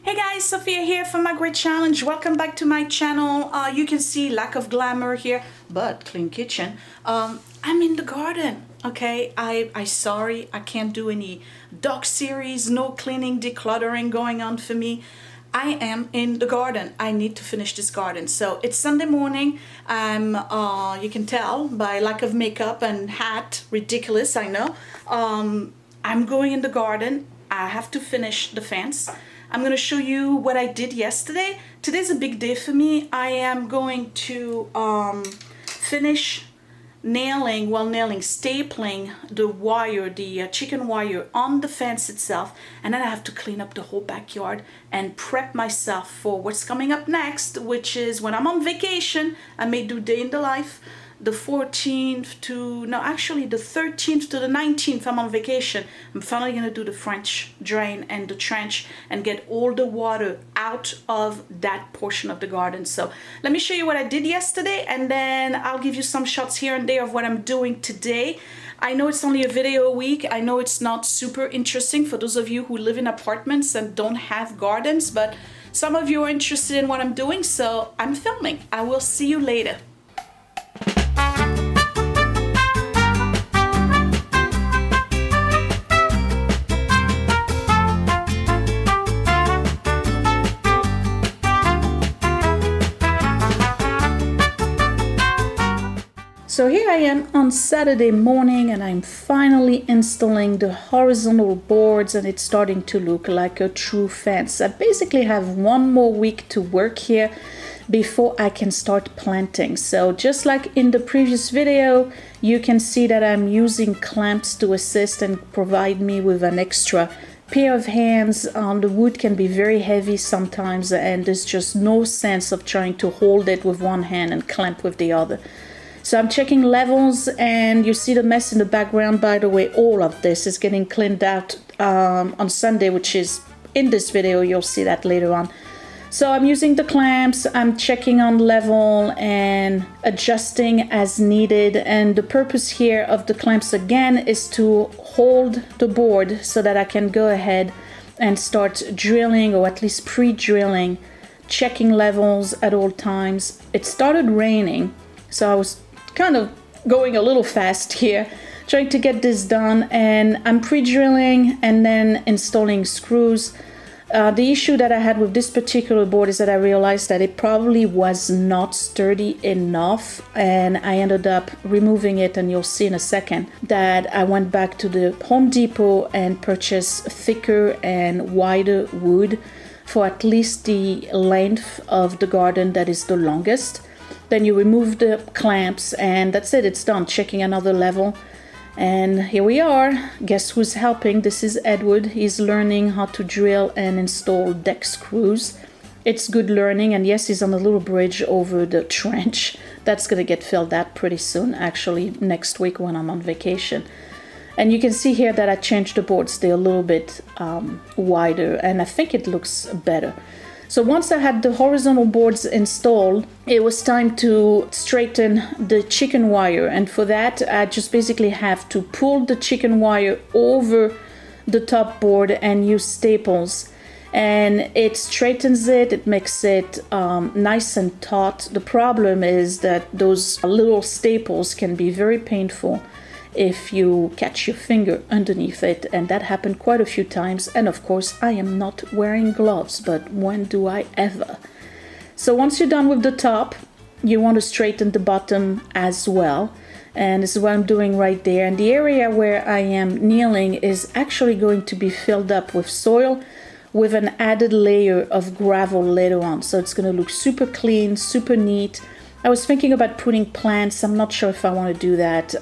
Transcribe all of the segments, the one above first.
Hey guys, Sophia here from My Great Challenge. Welcome back to my channel. You can see lack of glamour here, but clean kitchen. I'm in the garden, okay? I sorry, I can't do any dog series, no cleaning, decluttering going on for me. I am in the garden. I need to finish this garden. So it's Sunday morning. You can tell by lack of makeup and hat, ridiculous, I know. I'm going in the garden. I have to finish the fence. I'm going to show you what I did yesterday. Today's a big day for me. I am going to finish stapling the wire, the chicken wire on the fence itself, and then I have to clean up the whole backyard and prep myself for what's coming up next, which is when I'm on vacation. I may do day in the life. The 13th to the 19th I'm on vacation. I'm finally gonna do the French drain and the trench and get all the water out of that portion of the garden. So let me show you what I did yesterday, and then I'll give you some shots here and there of what I'm doing today. I know it's only a video a week. I know it's not super interesting for those of you who live in apartments and don't have gardens, but some of you are interested in what I'm doing, so I'm filming. I will see you later. So here I am on Saturday morning, and I'm finally installing the horizontal boards, and it's starting to look like a true fence. I basically have one more week to work here before I can start planting. So just like in the previous video, you can see that I'm using clamps to assist and provide me with an extra pair of hands. The wood can be very heavy sometimes, and there's just no sense of trying to hold it with one hand and clamp with the other. So I'm checking levels, and you see the mess in the background. By the way, all of this is getting cleaned out on Sunday, which is in this video. You'll see that later on. So I'm using the clamps, I'm checking on level and adjusting as needed. And the purpose here of the clamps again is to hold the board so that I can go ahead and start drilling, or at least pre-drilling, checking levels at all times. It started raining, so I was kind of going a little fast here, trying to get this done, and I'm pre-drilling and then installing screws. The issue that I had with this particular board is that I realized that it probably was not sturdy enough, and I ended up removing it, and you'll see in a second that I went back to the Home Depot and purchased thicker and wider wood for at least the length of the garden that is the longest. Then you remove the clamps, and that's it, it's done. Checking another level, and here we are. Guess who's helping? This is Edward. He's learning how to drill and install deck screws. It's good learning, and yes, he's on a little bridge over the trench. That's gonna get filled out pretty soon, actually next week when I'm on vacation. And you can see here that I changed the boards. They're a little bit wider, and I think it looks better. So once I had the horizontal boards installed, it was time to straighten the chicken wire. And for that, I just basically have to pull the chicken wire over the top board and use staples. And it straightens it, it makes it nice and taut. The problem is that those little staples can be very painful if you catch your finger underneath it, and that happened quite a few times. And of course, I am not wearing gloves, but when do I ever? So once you're done with the top, you want to straighten the bottom as well, and this is what I'm doing right there. And the area where I am kneeling is actually going to be filled up with soil with an added layer of gravel later on, so it's going to look super clean, super neat. I was thinking about putting plants. I'm not sure if I want to do that.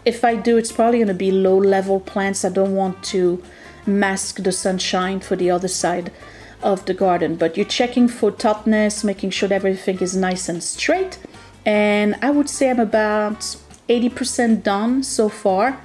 If I do, it's probably going to be low-level plants. I don't want to mask the sunshine for the other side of the garden. But you're checking for tautness, making sure that everything is nice and straight. And I would say I'm about 80% done so far.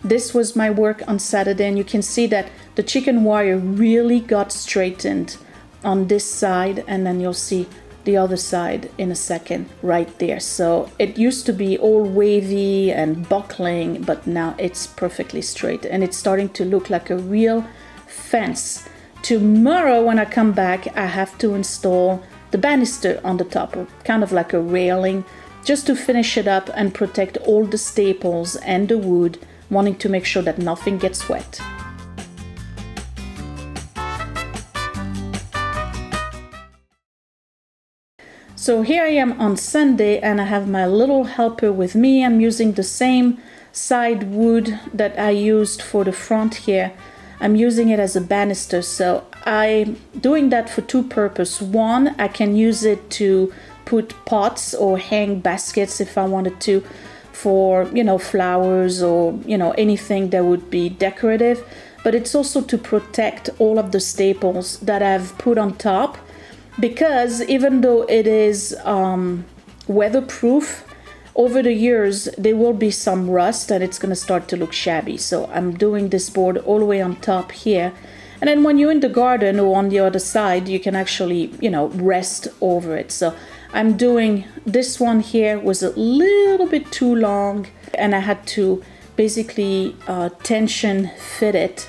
This was my work on Saturday, and you can see that the chicken wire really got straightened on this side, and then you'll see the other side in a second right there. So it used to be all wavy and buckling, but now it's perfectly straight, and it's starting to look like a real fence Tomorrow when I come back, I have to install the banister on the top, kind of like a railing, just to finish it up and protect all the staples and the wood, wanting to make sure that nothing gets wet. So here I am on Sunday and I have my little helper with me. I'm using the same side wood that I used for the front here. I'm using it as a banister, so I'm doing that for two purposes. One, I can use it to put pots or hang baskets if I wanted to, for, you know, flowers or, you know, anything that would be decorative. But it's also to protect all of the staples that I've put on top, because even though it is weatherproof, over the years there will be some rust and it's going to start to look shabby. So I'm doing this board all the way on top here, and then when you're in the garden or on the other side, you can actually, you know, rest over it. So I'm doing this one here, was a little bit too long and I had to basically tension fit it,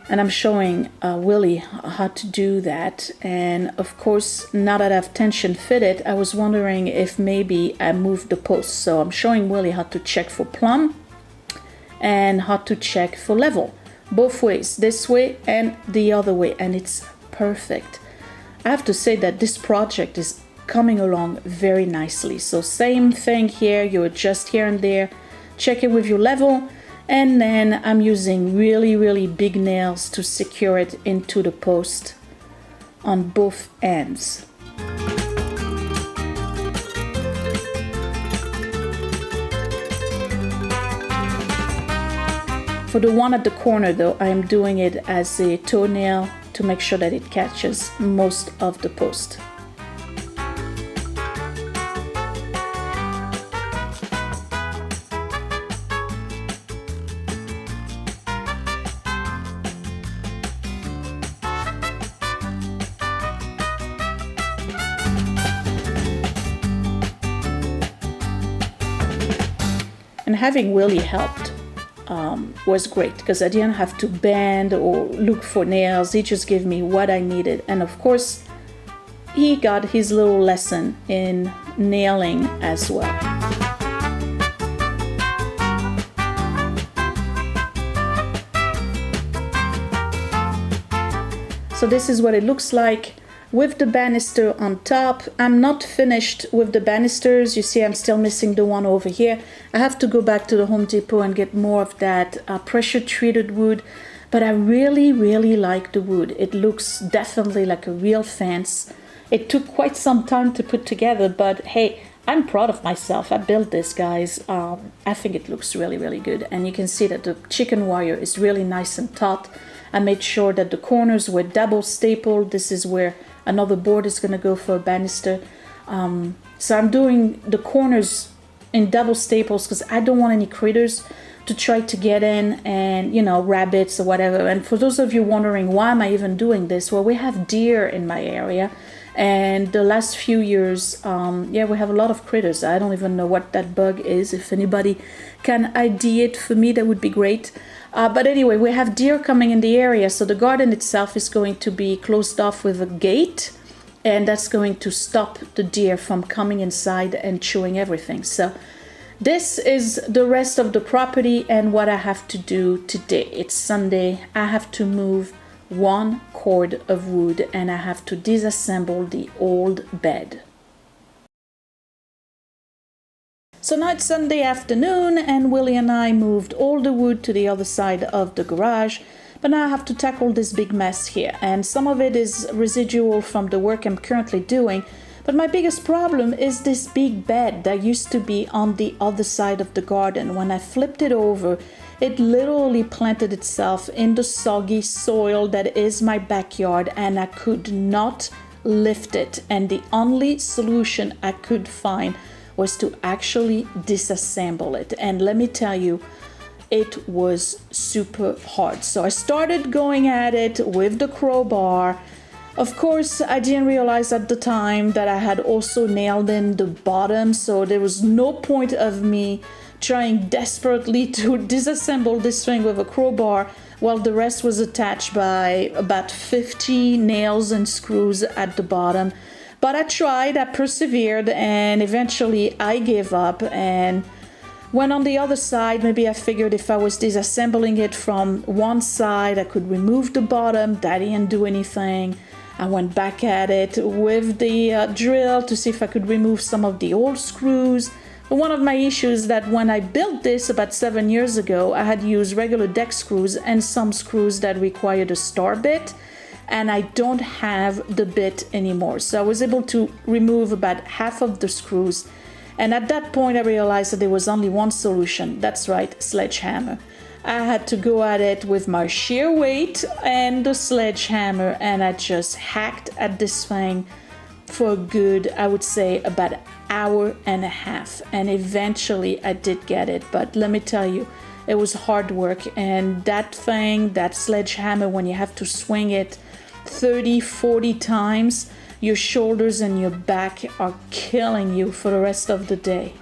and I'm showing Willie how to do that. And of course, now that I've tension fitted, I was wondering if maybe I moved the post. So I'm showing Willie how to check for plumb and how to check for level, both ways, this way and the other way, and it's perfect. I have to say that this project is coming along very nicely. So same thing here, you adjust here and there, check it with your level. And then I'm using really big nails to secure it into the post on both ends. For the one at the corner though, I am doing it as a toenail to make sure that it catches most of the post. And having Willie helped was great, because I didn't have to bend or look for nails. He just gave me what I needed. And of course, he got his little lesson in nailing as well. So this is what it looks like with the banister on top. I'm not finished with the banisters. You see, I'm still missing the one over here. I have to go back to the Home Depot and get more of that pressure treated wood. But I really like the wood. It looks definitely like a real fence. It took quite some time to put together, but hey, I'm proud of myself. I built this, guys. I think it looks really good. And you can see that the chicken wire is really nice and taut. I made sure that the corners were double stapled. This is where another board is going to go for a banister. So I'm doing the corners in double staples because I don't want any critters to try to get in, and, you know, rabbits or whatever. And for those of you wondering, why am I even doing this? Well, we have deer in my area, and the last few years, yeah, we have a lot of critters. I don't even know what that bug is. If anybody can ID it for me, that would be great. But anyway, we have deer coming in the area, so the garden itself is going to be closed off with a gate, and that's going to stop the deer from coming inside and chewing everything. So this is the rest of the property and what I have to do today. It's Sunday. I have to move one cord of wood and I have to disassemble the old bed. So now it's Sunday afternoon and Willie and I moved all the wood to the other side of the garage. But now I have to tackle this big mess here, and some of it is residual from the work I'm currently doing. But my biggest problem is this big bed that used to be on the other side of the garden. When I flipped it over, it literally planted itself in the soggy soil that is my backyard, and I could not lift it. And the only solution I could find was to actually disassemble it. And let me tell you, it was super hard. So I started going at it with the crowbar. Of course, I didn't realize at the time that I had also nailed in the bottom, so there was no point of me trying desperately to disassemble this thing with a crowbar while the rest was attached by about 50 nails and screws at the bottom. But I tried, I persevered, and eventually I gave up and went on the other side. Maybe I figured if I was disassembling it from one side, I could remove the bottom. That didn't do anything. I went back at it with the drill to see if I could remove some of the old screws. But one of my issues is that when I built this about 7 years ago, I had used regular deck screws and some screws that required a star bit, and I don't have the bit anymore. So I was able to remove about half of the screws. And at that point, I realized that there was only one solution. That's right, sledgehammer. I had to go at it with my sheer weight and the sledgehammer, and I just hacked at this thing for a good, I would say, about an hour and a half. And eventually I did get it. But let me tell you, it was hard work. And that thing, that sledgehammer, when you have to swing it 30, 40 times, your shoulders and your back are killing you for the rest of the day.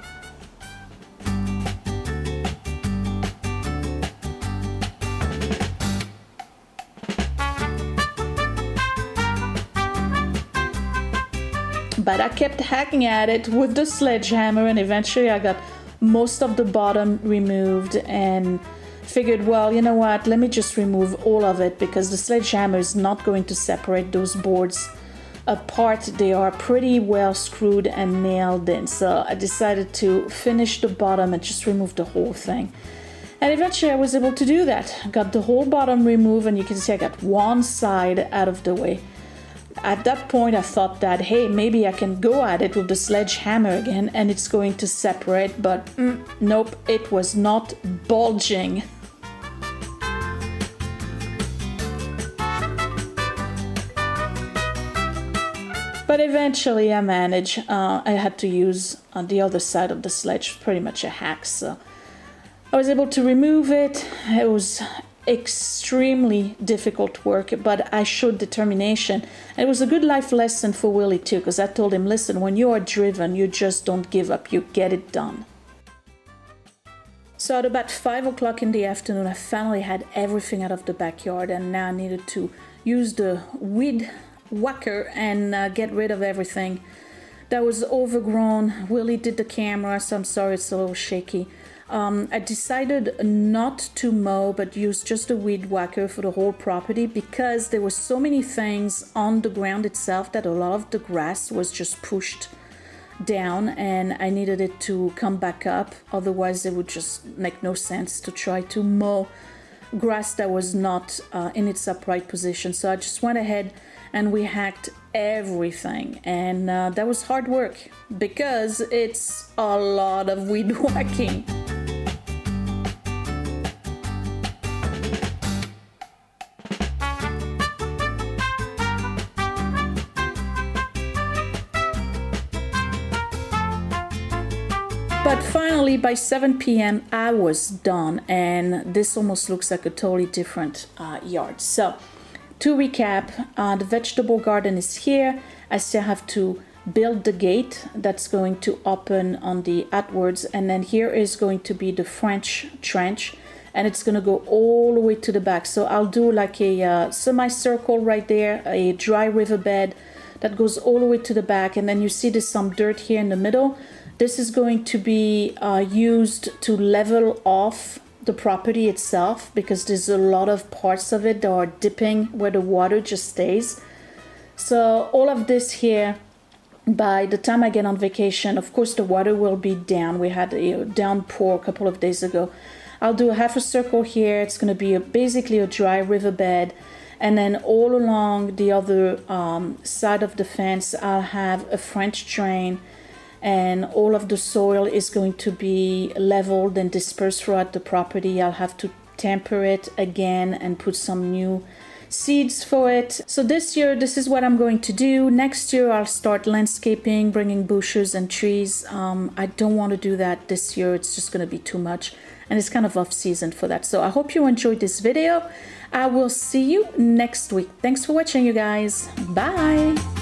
But I kept hacking at it with the sledgehammer, and eventually I got most of the bottom removed and figured, well, you know what, let me just remove all of it because the sledgehammer is not going to separate those boards apart. They are pretty well screwed and nailed in. So I decided to finish the bottom and just remove the whole thing. And eventually I was able to do that. I got the whole bottom removed, and you can see I got one side out of the way. At that point I thought that, hey, maybe I can go at it with the sledgehammer again and it's going to separate, but nope, it was not bulging. But eventually I managed. I had to use on the other side of the sledge, pretty much a hack, so I was able to remove it. It was extremely difficult work, but I showed determination. And it was a good life lesson for Willie too, because I told him, listen, when you are driven, you just don't give up, you get it done. So at about 5 o'clock in the afternoon, I finally had everything out of the backyard, and now I needed to use the weed whacker and get rid of everything that was overgrown. Willie did the camera, so I'm sorry it's a little shaky. I decided not to mow, but use just a weed whacker for the whole property because there were so many things on the ground itself that a lot of the grass was just pushed down, and I needed it to come back up. Otherwise, it would just make no sense to try to mow grass that was not in its upright position. So I just went ahead and we hacked everything, and that was hard work because it's a lot of weed whacking. But finally, by 7 p.m., I was done, and this almost looks like a totally different yard. So, to recap, the vegetable garden is here. I still have to build the gate that's going to open on the outwards, and then here is going to be the French trench, and it's going to go all the way to the back. So I'll do like a semicircle right there, a dry riverbed that goes all the way to the back, and then you see there's some dirt here in the middle. This is going to be used to level off the property itself because there's a lot of parts of it that are dipping where the water just stays. So all of this here, by the time I get on vacation, of course the water will be down. We had a downpour a couple of days ago. I'll do a half a circle here. It's going to be basically a dry riverbed. And then all along the other side of the fence, I'll have a French drain. And all of the soil is going to be leveled and dispersed throughout the property. I'll have to temper it again and put some new seeds for it. So this year, this is what I'm going to do. Next year, I'll start landscaping, bringing bushes and trees. I don't want to do that this year. It's just going to be too much. And it's kind of off season for that. So I hope you enjoyed this video. I will see you next week. Thanks for watching, you guys. Bye.